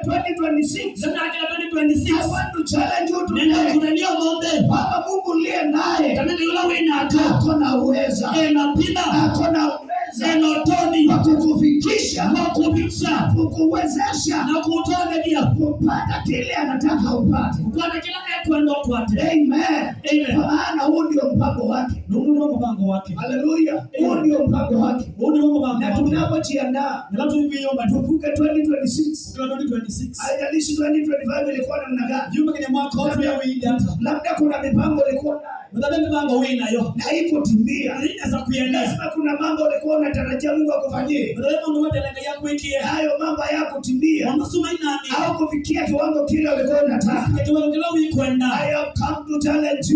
2026. I want to challenge you today. Baba Mungu liye naye ako na uweza, ako na uweza kukufikisha, kukuwezesha kupata kile anataka upate. Amen. Kwa maana huu ndio mpango wake. Haleluya. Huu ndio mpango wake. Na tunapojiandaa tuvuke 2026. Haijalishi 2025 ilikuwa namna gani. Labda kuna mipango ilikuwa nayo na haikutimia. Lazima kuna mambo ulikuwa unatarajia Mungu akufanyie, hayo mambo hayakutimia au kufikia kiwango kile ulikuwa unataka. I have come to challenge you.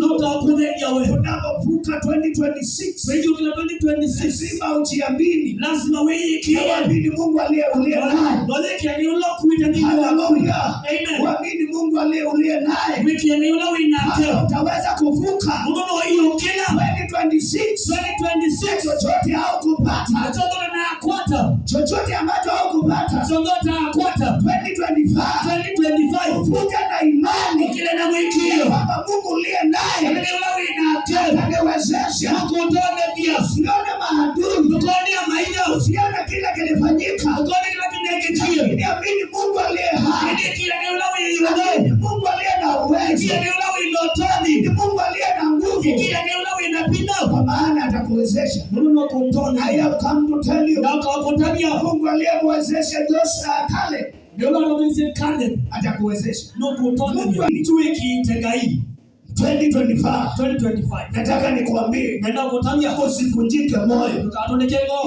Unapovuka 2026 lazima ujiamini, uamini Mungu aliye naye. Haleluya. Uamini Mungu aliye naye, utaweza kuvuka 2026. Chochote au kupata chochote ambacho au kupata 2025 uvuka na imani kwamba Mungu aliye naye atawezesha. Usione maadui, usione kile kilifanyika, amini Mungu aliye hai, Mungu aliye na uwezo, Mungu aliye na nguvu, kwa maana atakuwezesha. I have come to tell you, Mungu aliyemwezesha Joshua kale atakuwezesha. Mungu alituwekitenga hii 2025. Nataka nikuambie, usivunjike moyo.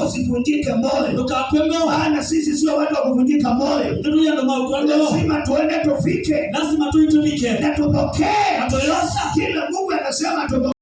Usivunjike moyo. Maana sisi sio watu wa kuvunjika moyo. Lazima tuende tufike. Na tupokee kila Mungu anasema tupokee.